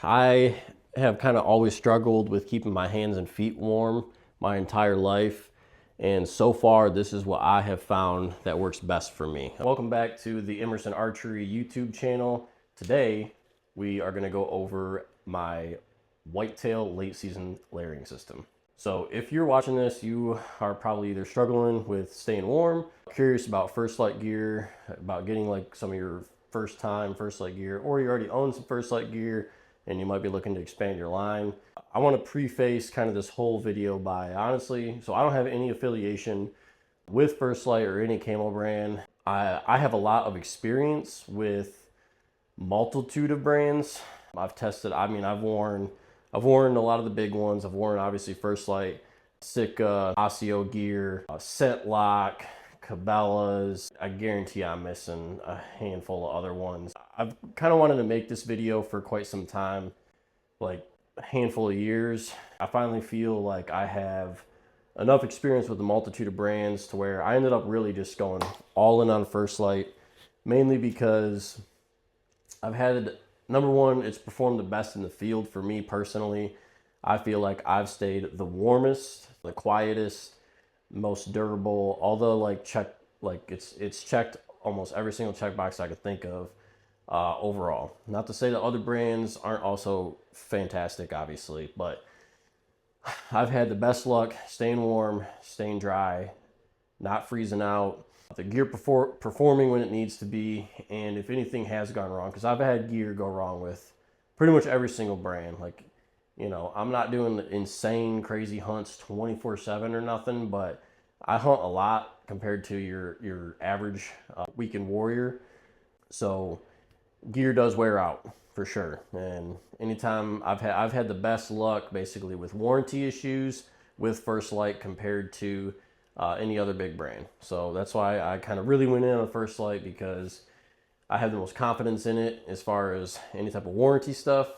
I have kind of always struggled with keeping my hands and feet warm my entire life. And so far, this is what I have found that works best for me. Welcome back to the Emerson Archery YouTube channel. Today, we are gonna go over my Whitetail late season layering system. So if you're watching this, you are probably either struggling with staying warm, curious about Firstlite gear, about getting like some of your first time Firstlite gear, or you already own some Firstlite gear and you might be looking to expand your line. I want to preface kind of this whole video by honestly, so I don't have any affiliation with Firstlite or any camo brand. I have a lot of experience with multitude of brands. I've tested, I've worn a lot of the big ones. I've worn obviously Firstlite, Sitka, Osseo gear, Scent Lock, Cabela's. I guarantee I'm missing a handful of other ones. I've kind of wanted to make this video for quite some time, like a handful of years. I finally feel like I have enough experience with the multitude of brands to where I ended up really just going all in on Firstlite, mainly because I've had, number one, it's performed the best in the field for me personally. I feel like I've stayed the warmest, the quietest, most durable, although it's checked almost every single checkbox I could think of overall. Not to say that other brands aren't also fantastic, obviously, but I've had the best luck staying warm, staying dry, not freezing out, the gear performing when it needs to be, and if anything has gone wrong, because I've had gear go wrong with pretty much every single brand. Like, you know, I'm not doing the insane crazy hunts 24/7 or nothing, but I hunt a lot compared to your average weekend warrior. So gear does wear out for sure. And anytime I've had the best luck basically with warranty issues with Firstlite compared to any other big brand. So that's why I kind of really went in on Firstlite, because I have the most confidence in it as far as any type of warranty stuff,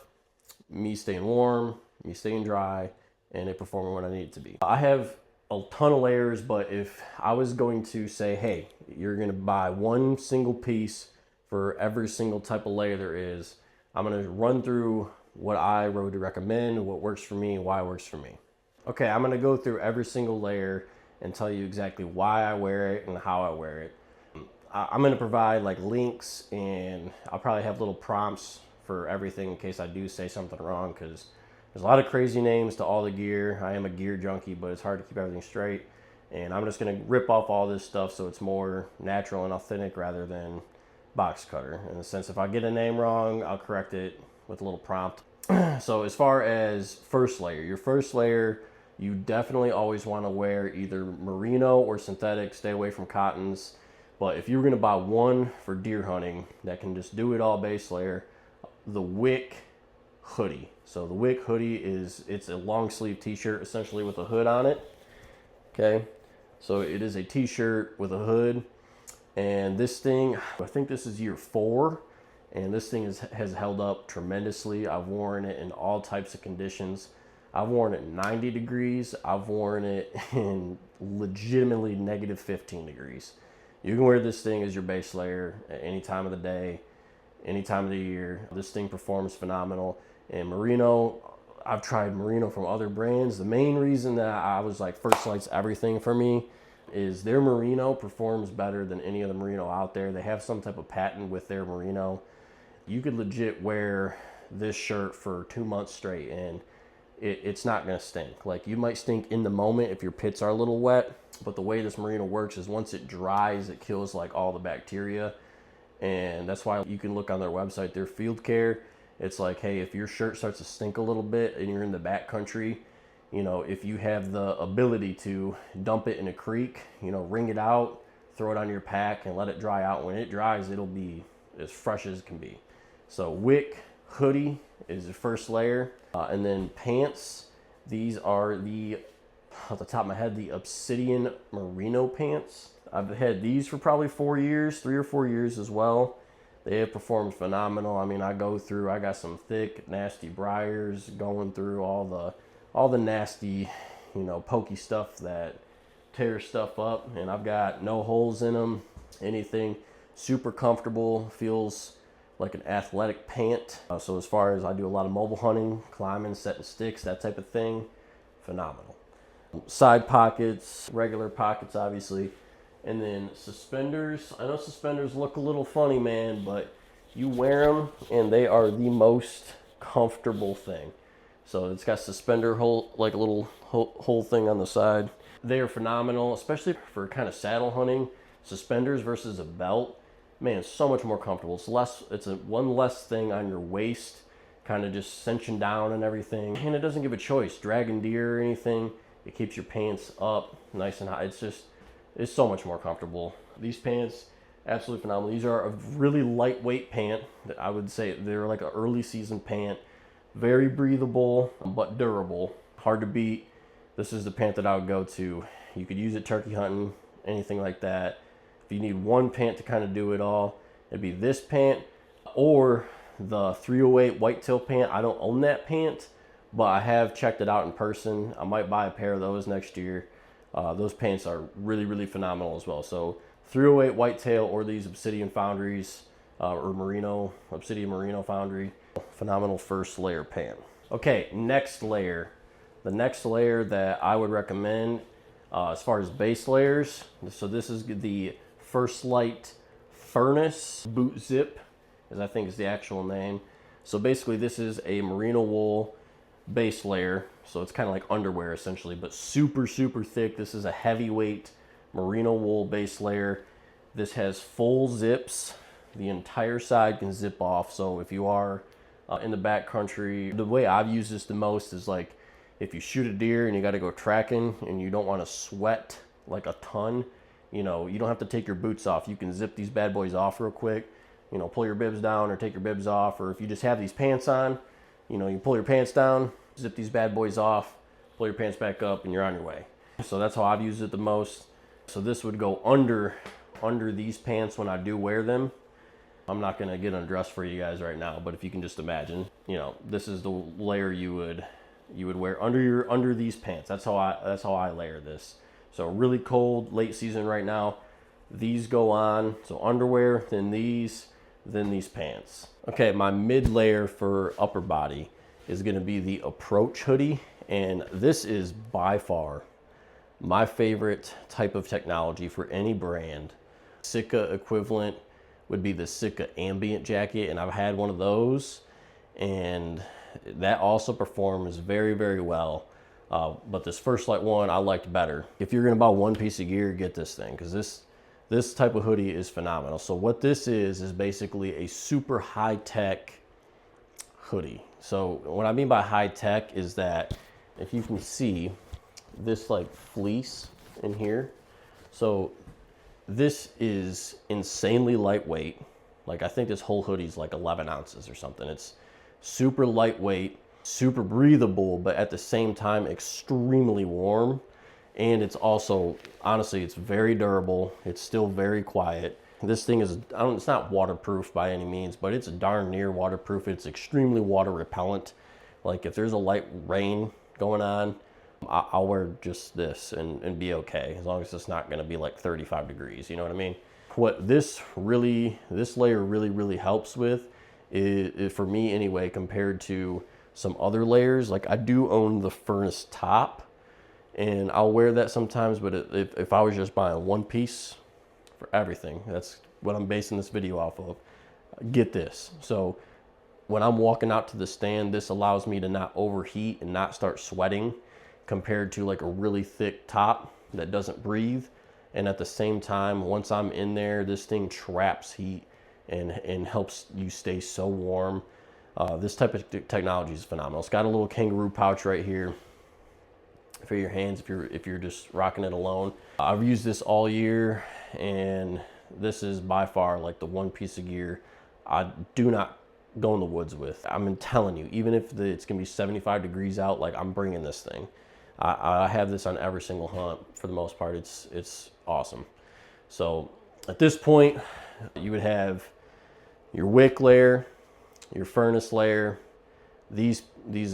me staying warm, me staying dry, and it performing when I need it to be. I have a ton of layers, but if I was going to say, hey, you're going to buy one single piece for every single type of layer there is, I'm going to run through what I would recommend, what works for me, and why it works for me. Okay, I'm going to go through every single layer and tell you exactly why I wear it and how I wear it. I'm going to provide like links, and I'll probably have little prompts for everything in case I do say something wrong, because there's a lot of crazy names to all the gear. I am a gear junkie, but it's hard to keep everything straight. And I'm just going to rip off all this stuff so it's more natural and authentic rather than box cutter. In the sense, if I get a name wrong, I'll correct it with a little prompt. So as far as first layer, your first layer, you definitely always want to wear either merino or synthetic. Stay away from cottons. But if you were going to buy one for deer hunting that can just do it all base layer, the Wick Hoodie. So the Wick Hoodie it's a long sleeve t-shirt essentially with a hood on it. Okay, so it is a t-shirt with a hood, and this thing, I think this is year 4, and this thing has held up tremendously. I've worn it in all types of conditions. I've worn it 90 degrees. I've worn it in legitimately negative 15 degrees. You can wear this thing as your base layer at any time of the day, any time of the year. This thing performs phenomenal. And merino, I've tried merino from other brands. The main reason that I was like Firstlite's everything for me is their merino performs better than any other merino out there. They have some type of patent with their merino. You could legit wear this shirt for 2 months straight and it's not gonna stink. Like, you might stink in the moment if your pits are a little wet, but the way this merino works is once it dries, it kills like all the bacteria. And that's why you can look on their website, their field care. It's like, hey, if your shirt starts to stink a little bit and you're in the back country, you know, if you have the ability to dump it in a creek, you know, wring it out, throw it on your pack and let it dry out. When it dries, it'll be as fresh as it can be. So Wick Hoodie is the first layer. And then pants, these are the, off the top of my head, the Obsidian merino pants. I've had these for probably 4 years, 3 or 4 years as well. They have performed phenomenal. I mean, I got some thick, nasty briars going through all the nasty, you know, pokey stuff that tears stuff up. And I've got no holes in them, anything. Super comfortable, feels like an athletic pant. So as far as I do a lot of mobile hunting, climbing, setting sticks, that type of thing, phenomenal. Side pockets, regular pockets obviously, and then suspenders. I know suspenders look a little funny, man, but you wear them and they are the most comfortable thing. So it's got suspender hole, like a little hole thing on the side. They are phenomenal, especially for kind of saddle hunting. Suspenders versus a belt, man, it's so much more comfortable. It's one less thing on your waist, kind of just cinching down and everything. And it doesn't give a choice, dragging deer or anything. It keeps your pants up nice and high. It's so much more comfortable. These pants, absolutely phenomenal. These are a really lightweight pant. I would say they're like an early season pant. Very breathable, but durable. Hard to beat. This is the pant that I would go to. You could use it turkey hunting, anything like that. If you need one pant to kind of do it all, it'd be this pant or the 308 Whitetail pant. I don't own that pant, but I have checked it out in person. I might buy a pair of those next year. Those pants are really, really phenomenal as well. So 308 Whitetail or these Obsidian Foundries or Merino, Obsidian Merino Foundry. Phenomenal first layer pant. Okay, next layer. The next layer that I would recommend as far as base layers. So this is the Firstlite Furnace Boot Zip, as I think is the actual name. So basically this is a merino wool base layer. So it's kind of like underwear essentially, but super, super thick. This is a heavyweight merino wool base layer. This has full zips. The entire side can zip off. So if you are in the backcountry, the way I've used this the most is like if you shoot a deer and you got to go tracking and you don't want to sweat like a ton, you know, you don't have to take your boots off. You can zip these bad boys off real quick, you know, pull your bibs down or take your bibs off. Or if you just have these pants on, you know, you pull your pants down, zip these bad boys off, pull your pants back up, and you're on your way. So that's how I've used it the most. So this would go under these pants when I do wear them. I'm not gonna get undressed for you guys right now, but if you can just imagine, you know, this is the layer you would wear under these pants. That's how I layer this. So really cold late season right now, these go on. So underwear, then these pants. Okay, my mid layer for upper body is gonna be the Approach hoodie, and this is by far my favorite type of technology for any brand. Sitka equivalent would be the Sitka Ambient jacket, and I've had one of those, and that also performs very, very well. But this First Lite one I liked better. If you're gonna buy one piece of gear, get this thing, because this type of hoodie is phenomenal. So what this is basically a super high-tech hoodie. So what I mean by high-tech is that if you can see this like fleece in here, so this is insanely lightweight. Like I think this whole hoodie is like 11 ounces or something. It's super lightweight, super breathable, but at the same time extremely warm. And it's also, honestly, it's very durable. It's still very quiet. This thing is, it's not waterproof by any means, but it's darn near waterproof. It's extremely water repellent. Like if there's a light rain going on, I'll wear just this and be okay, as long as it's not gonna be like 35 degrees, you know what I mean? What this layer really helps with is, for me anyway, compared to some other layers, like I do own the furnace top, and I'll wear that sometimes, but if I was just buying one piece for everything, that's what I'm basing this video off of, get this. So when I'm walking out to the stand, this allows me to not overheat and not start sweating, compared to like a really thick top that doesn't breathe. And at the same time, once I'm in there, this thing traps heat and helps you stay so warm. This type of technology is phenomenal. It's got a little kangaroo pouch right here for your hands if you're just rocking it alone. I've used this all year, and this is by far like the one piece of gear I do not go in the woods with. I'm telling you, even if it's gonna be 75 degrees out, like I'm bringing this thing. I have this on every single hunt for the most part. It's awesome. So at this point, you would have your wick layer, your furnace layer, these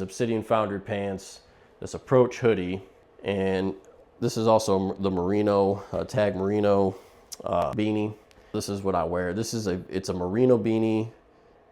Obsidian Foundry pants, this Approach hoodie, and this is also the merino, tag merino beanie. This is what I wear. It's a merino beanie.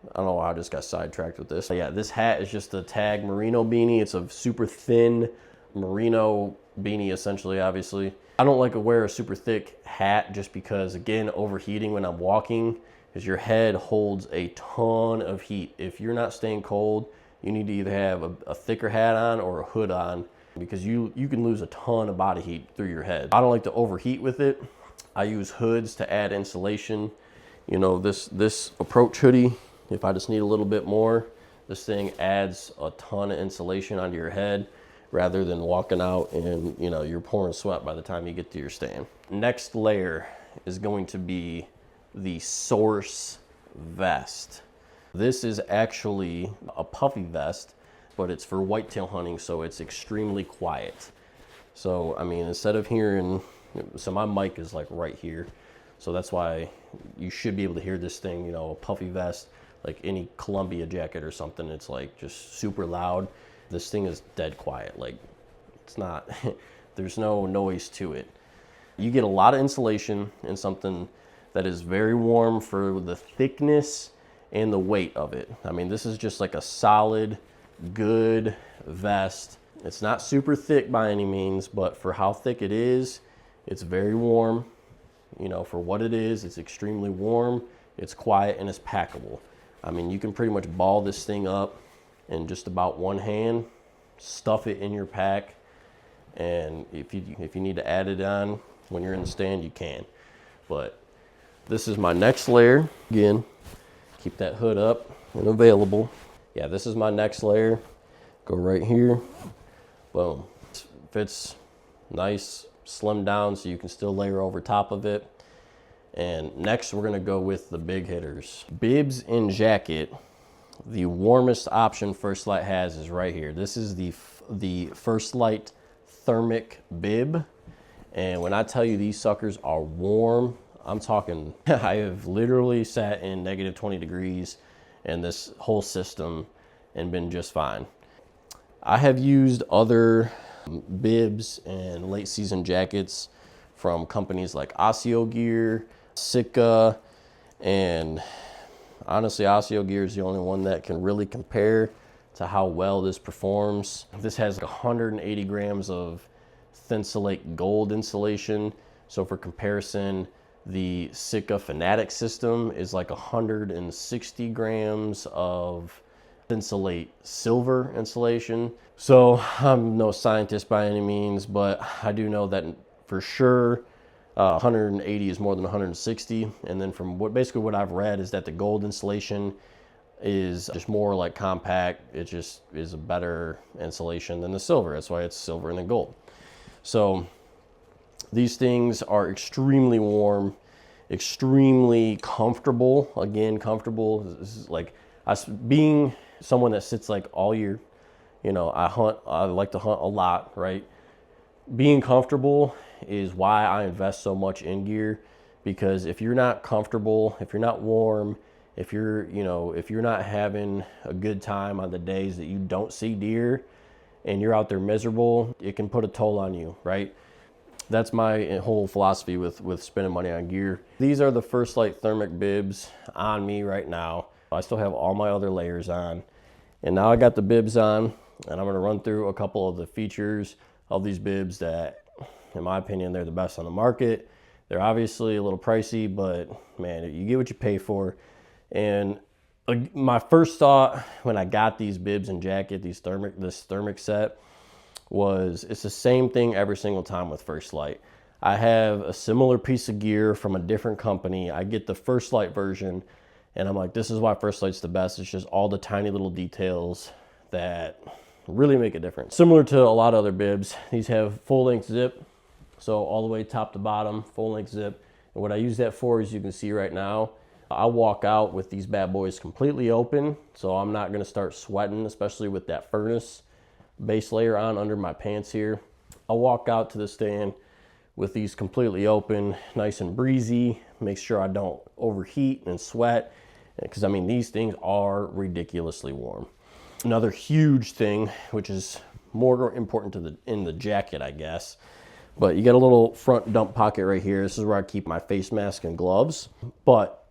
I don't know why I just got sidetracked with this. But yeah, this hat is just a tag merino beanie. It's a super thin merino beanie, essentially, obviously. I don't like to wear a super thick hat just because, again, overheating when I'm walking, because your head holds a ton of heat. If you're not staying cold, you need to either have a thicker hat on or a hood on, because you can lose a ton of body heat through your head. I don't like to overheat with it. I use hoods to add insulation. You know, this approach hoodie, if I just need a little bit more, this thing adds a ton of insulation onto your head rather than walking out and, you know, you're pouring sweat by the time you get to your stand. Next layer is going to be the Source vest. This is actually a puffy vest, but it's for whitetail hunting, so it's extremely quiet. So, I mean, instead of hearing, so my mic is like right here, so that's why you should be able to hear this thing, you know, a puffy vest, like any Columbia jacket or something, it's like just super loud. This thing is dead quiet. Like, it's not, there's no noise to it. You get a lot of insulation in something that is very warm for the thickness and the weight of it. I mean, this is just like a solid, good vest. It's not super thick by any means, but for how thick it is, it's very warm. You know, for what it is, it's extremely warm, it's quiet, and it's packable. I mean, you can pretty much ball this thing up in just about one hand, stuff it in your pack, and if you need to add it on when you're in the stand, you can. But this is my next layer. Again, keep that hood up and available. Yeah, this is my next layer. Go right here. Boom. Fits nice, slim down, so you can still layer over top of it. And next we're gonna go with the big hitters. Bibs and jacket. The warmest option First Lite has is right here. This is the First Lite thermic bib. And when I tell you these suckers are warm, I'm talking, I have literally sat in negative 20 degrees in this whole system and been just fine. I have used other bibs and late season jackets from companies like Osseo Gear, Sitka, and honestly, Osseo Gear is the only one that can really compare to how well this performs. This has like 180 grams of Thinsulate gold insulation. So for comparison, the Sitka Fanatic system is like 160 grams of Thinsulate silver insulation. So I'm no scientist by any means, but I do know that for sure 180 is more than 160. And then from basically what I've read is that the gold insulation is just more like compact. It just is a better insulation than the silver. That's why it's silver and then gold. So these things are extremely warm, extremely comfortable. Again, comfortable. This is like being someone that sits like all year. You know, I like to hunt a lot, right? Being comfortable is why I invest so much in gear, because if you're not comfortable, if you're not warm, if you're not having a good time on the days that you don't see deer and you're out there miserable, it can put a toll on you, right? That's my whole philosophy with spending money on gear. These are the First Lite thermic bibs on me right now. I still have all my other layers on. And now I got the bibs on, and I'm gonna run through a couple of the features of these bibs that, in my opinion, they're the best on the market. They're obviously a little pricey, but man, you get what you pay for. And my first thought when I got these bibs and jacket, this thermic set, was it's the same thing every single time with First Lite. I have a similar piece of gear from a different company. I get the First Lite version, and I'm like, this is why First Lite's the best. It's just all the tiny little details that really make a difference. Similar to a lot of other bibs, these have full length zip. So all the way top to bottom, full length zip. And what I use that for, as you can see right now, I walk out with these bad boys completely open. So I'm not gonna start sweating, especially with that furnace base layer on under my pants here. I'll walk out to the stand with these completely open, nice and breezy, make sure I don't overheat and sweat, because I mean, these things are ridiculously warm. Another huge thing, which is more important in the jacket, I guess, but you got a little front dump pocket right here. This is where I keep my face mask and gloves. But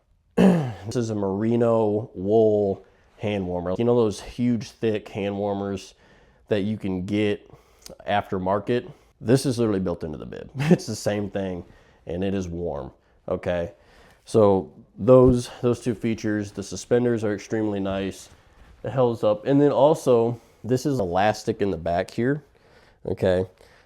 This is a merino wool hand warmer. You know those huge, thick hand warmers that you can get aftermarket? This is literally built into the bib. It's the same thing, and it is warm, okay? So those two features, the suspenders are extremely nice. It holds up. And then also, this is elastic in the back here, okay?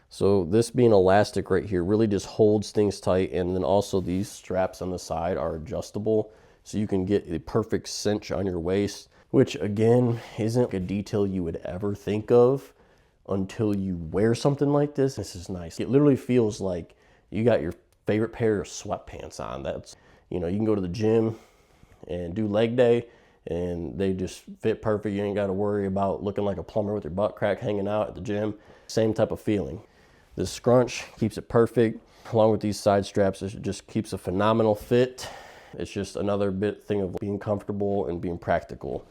So this being elastic right here really just holds things tight. And then also these straps on the side are adjustable, so you can get a perfect cinch on your waist, which again, isn't a detail you would ever think of until you wear something like this. This is nice. It literally feels like you got your favorite pair of sweatpants on. That's, you know, you can go to the gym and do leg day and they just fit perfect. You ain't got to worry about looking like a plumber with your butt crack hanging out at the gym. Same type of feeling. This scrunch keeps it perfect. Along with these side straps, it just keeps a phenomenal fit. It's just another thing of being comfortable and being practical.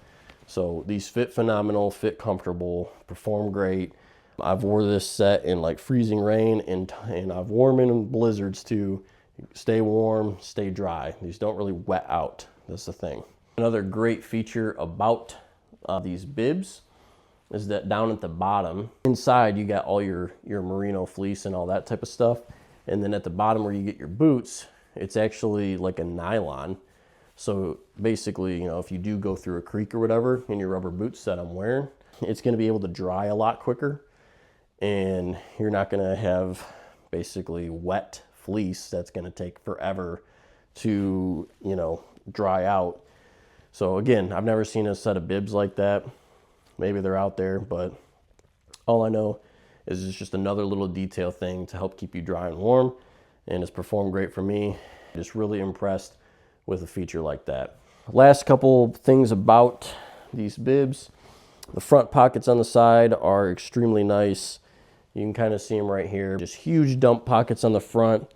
So these fit phenomenal, fit comfortable, perform great. I've wore this set in like freezing rain and I've worn them in blizzards too. Stay warm, stay dry. These don't really wet out. That's the thing. Another great feature about these bibs is that down at the bottom, inside you got all your merino fleece and all that type of stuff. And then at the bottom where you get your boots, it's actually like a nylon. So basically, you know, if you do go through a creek or whatever in your rubber boots that I'm wearing, it's going to be able to dry a lot quicker. And you're not going to have basically wet fleece that's going to take forever to, you know, dry out. So again, I've never seen a set of bibs like that. Maybe they're out there, but all I know is it's just another little detail thing to help keep you dry and warm. And it's performed great for me. Just really impressed with a feature like that. Last couple things about these bibs. The front pockets on the side are extremely nice. You can kind of see them right here. Just huge dump pockets on the front.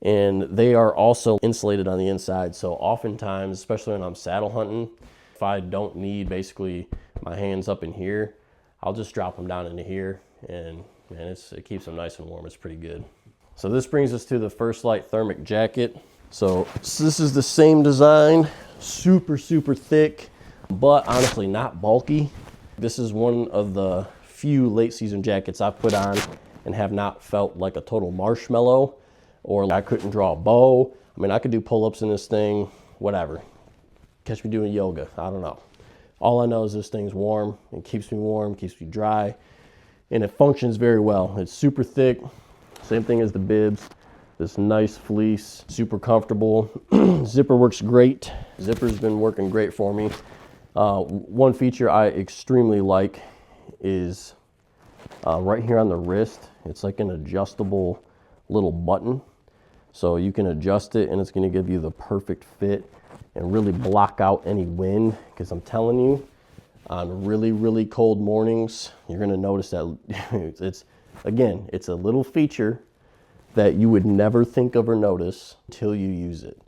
And they are also insulated on the inside. So oftentimes, especially when I'm saddle hunting, if I don't need basically my hands up in here, I'll just drop them down into here. And man, it keeps them nice and warm. It's pretty good. So this brings us to the First Lite thermic jacket. So this is the same design, super, super thick, but honestly not bulky. This is one of the few late season jackets I've put on and have not felt like a total marshmallow, or I couldn't draw a bow. I mean, I could do pull-ups in this thing, whatever. Catch me doing yoga, I don't know. All I know is this thing's warm. It keeps me warm, keeps me dry, and it functions very well. It's super thick, same thing as the bibs. This nice fleece, super comfortable. Zipper works great. Zipper's been working great for me. One feature I extremely like is right here on the wrist. It's like an adjustable little button. So you can adjust it and it's going to give you the perfect fit and really block out any wind. Because I'm telling you, on really, really cold mornings, you're going to notice that it's a little feature that you would never think of or notice until you use it.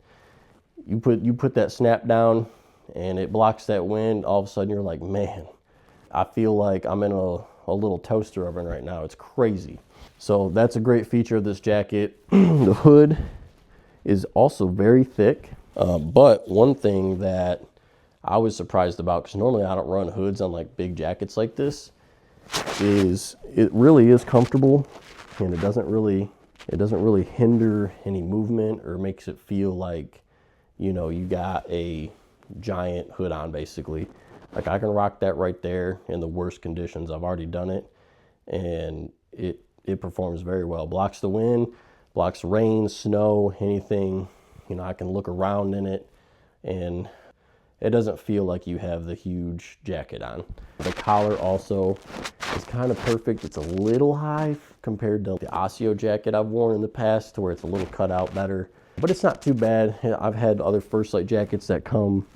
You put that snap down and it blocks that wind. All of a sudden you're like, man, I feel like I'm in a little toaster oven right now. It's crazy. So that's a great feature of this jacket. The hood is also very thick. But one thing that I was surprised about, because normally I don't run hoods on like big jackets like this, is it really is comfortable and it doesn't really hinder any movement or makes it feel like, you know, you got a giant hood on basically. Like I can rock that right there in the worst conditions. I've already done it and it performs very well. Blocks the wind, blocks rain, snow, anything. You know, I can look around in it and it doesn't feel like you have the huge jacket on. The collar also is kind of perfect. It's a little high compared to the Osseo jacket I've worn in the past, to where it's a little cut out better, but it's not too bad. I've had other First Lite jackets that come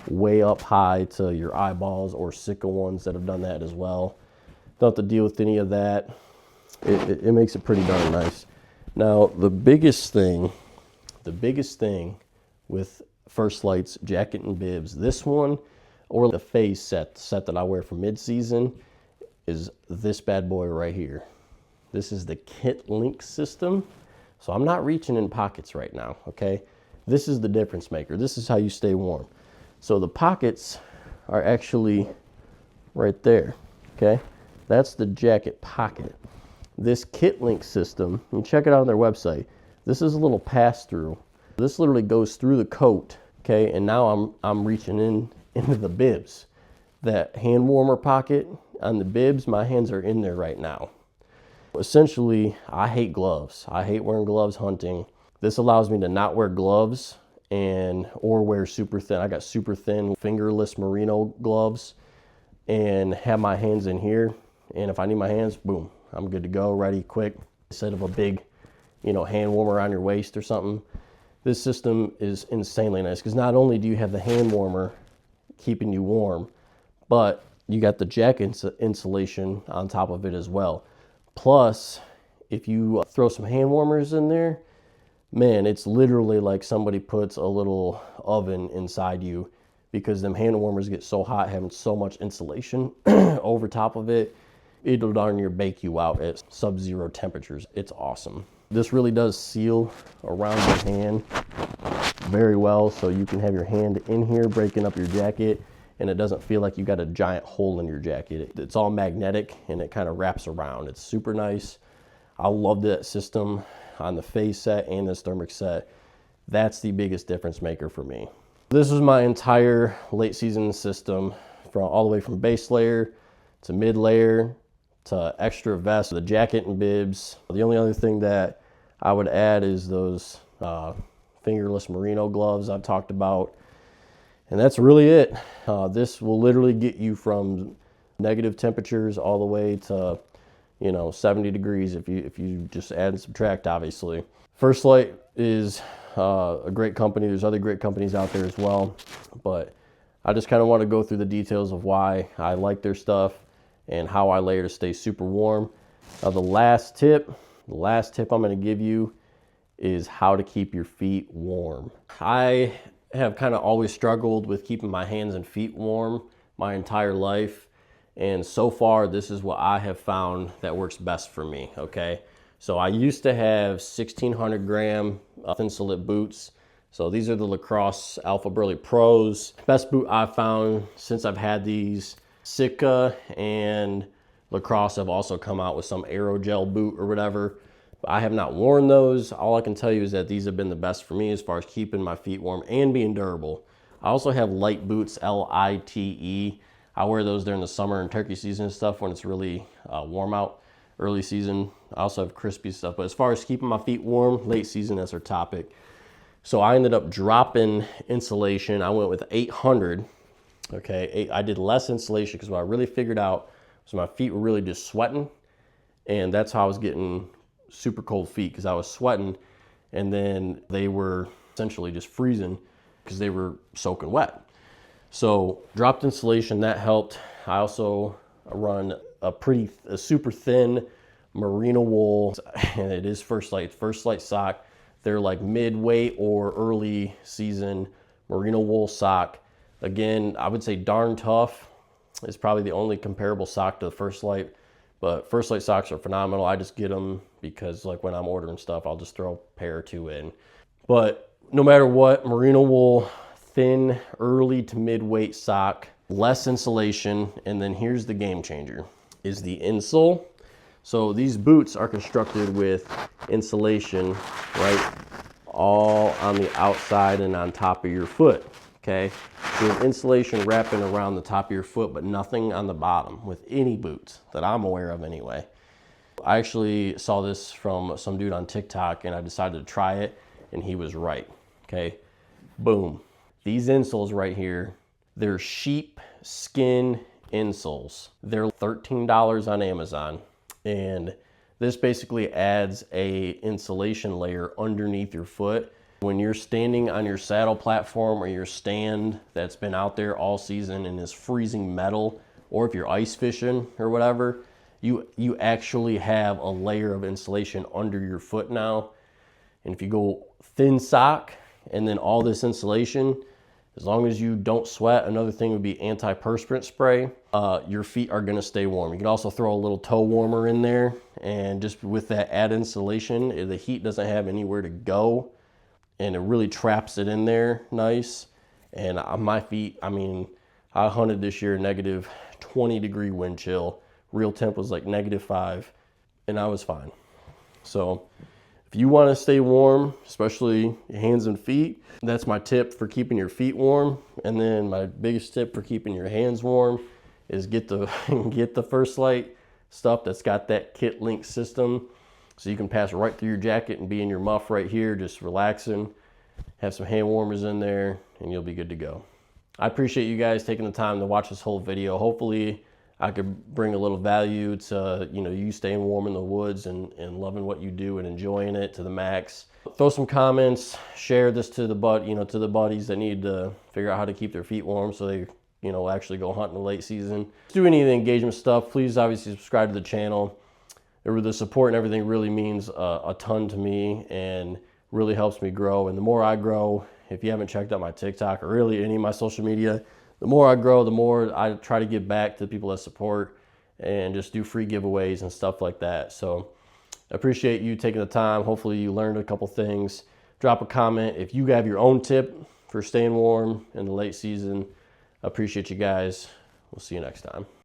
way up high to your eyeballs, or Sika ones that have done that as well. Don't have to deal with any of that. It makes it pretty darn nice. Now, the biggest thing with First Lite's jacket and bibs, this one or the phase set that I wear for mid-season, is this bad boy right here. This is the kit link system. So I'm not reaching in pockets right now, okay? This is the difference maker. This is how you stay warm. So the pockets are actually right there, okay? That's the jacket pocket. This kit link system, you check it out on their website. This is a little pass-through. This literally goes through the coat, okay? And now I'm reaching into the bibs. That hand warmer pocket on the bibs, my hands are in there right now. Essentially, I hate gloves. I hate wearing gloves hunting. This allows me to not wear gloves or wear super thin. I got super thin fingerless merino gloves and have my hands in here. And if I need my hands, boom, I'm good to go, ready, quick. Instead of a big, hand warmer around your waist or something. This system is insanely nice because not only do you have the hand warmer keeping you warm, but you got the jacket insulation on top of it as well. Plus, if you throw some hand warmers in there, man, it's literally like somebody puts a little oven inside you because them hand warmers get so hot, having so much insulation over top of it, it'll darn near bake you out at sub-zero temperatures. It's awesome. This really does seal around your hand very well, so you can have your hand in here breaking up your jacket and it doesn't feel like you got a giant hole in your jacket. It's all magnetic and it kind of wraps around. It's super nice. I love that system on the phase set and this thermic set. That's the biggest difference maker for me. This is my entire late season system, from all the way from base layer to mid layer to extra vest, the jacket and bibs. The only other thing that I would add is those fingerless merino gloves I've talked about. And that's really it. This will literally get you from negative temperatures all the way to 70 degrees if you just add and subtract, obviously. First Lite is a great company. There's other great companies out there as well, but I just kind of want to go through the details of why I like their stuff and how I layer to stay super warm. Now the last tip I'm going to give you is how to keep your feet warm. I have kind of always struggled with keeping my hands and feet warm my entire life. And so far, this is what I have found that works best for me, okay? So I used to have 1,600 gram Firstlite boots. So these are the Lacrosse Alpha Burley Pros. Best boot I've found since I've had these. Sitka and Lacrosse have also come out with some aerogel boot or whatever. But I have not worn those. All I can tell you is that these have been the best for me as far as keeping my feet warm and being durable. I also have light boots, L-I-T-E. I wear those during the summer and turkey season and stuff when it's really warm out, early season. I also have crispy stuff. But as far as keeping my feet warm, late season, that's our topic. So I ended up dropping insulation. I went with 800. Okay, I did less insulation because what I really figured out was my feet were really just sweating. And that's how I was getting super cold feet, because I was sweating and then they were essentially just freezing because they were soaking wet. So dropped insulation, that helped. I also run a super thin merino wool, and it is First Lite sock. They're like mid-weight or early season merino wool sock. Again, I would say darn tough. It's probably the only comparable sock to the First Lite, but First Lite socks are phenomenal. I just get them because like when I'm ordering stuff, I'll just throw a pair or two in. But no matter what, merino wool, thin, early to mid-weight sock, less insulation, and then here's the game changer, is the insole. So these boots are constructed with insulation right all on the outside and on top of your foot, okay? You have insulation wrapping around the top of your foot, but nothing on the bottom with any boots that I'm aware of anyway. I actually saw this from some dude on TikTok and I decided to try it, and he was right, okay? Boom. These insoles right here, they're sheep skin insoles. They're $13 on Amazon, and this basically adds a insulation layer underneath your foot. When you're standing on your saddle platform or your stand that's been out there all season and is freezing metal, or if you're ice fishing or whatever, you actually have a layer of insulation under your foot now. And if you go thin sock and then all this insulation, as long as you don't sweat, another thing would be antiperspirant spray, your feet are gonna stay warm. You can also throw a little toe warmer in there, and just with that added insulation, the heat doesn't have anywhere to go. and it really traps it in there nice. And my feet, I mean, I hunted this year negative 20-degree wind chill. Real temp was like -5, and I was fine. So if you want to stay warm, especially your hands and feet, that's my tip for keeping your feet warm. And then my biggest tip for keeping your hands warm is get the get the First Lite stuff that's got that kit link system, so you can pass right through your jacket and be in your muff right here, just relaxing. Have some hand warmers in there, and you'll be good to go. I appreciate you guys taking the time to watch this whole video. Hopefully I could bring a little value to, you know, you staying warm in the woods and loving what you do and enjoying it to the max. Throw some comments, share this to the to the buddies that need to figure out how to keep their feet warm so they, you know, actually go hunt in the late season. Do any of the engagement stuff, please obviously subscribe to the channel. The support and everything really means a ton to me and really helps me grow. And the more I grow, if you haven't checked out my TikTok or really any of my social media, the more I grow, the more I try to give back to the people that support and just do free giveaways and stuff like that. So I appreciate you taking the time. Hopefully you learned a couple things. Drop a comment if you have your own tip for staying warm in the late season. I appreciate you guys. We'll see you next time.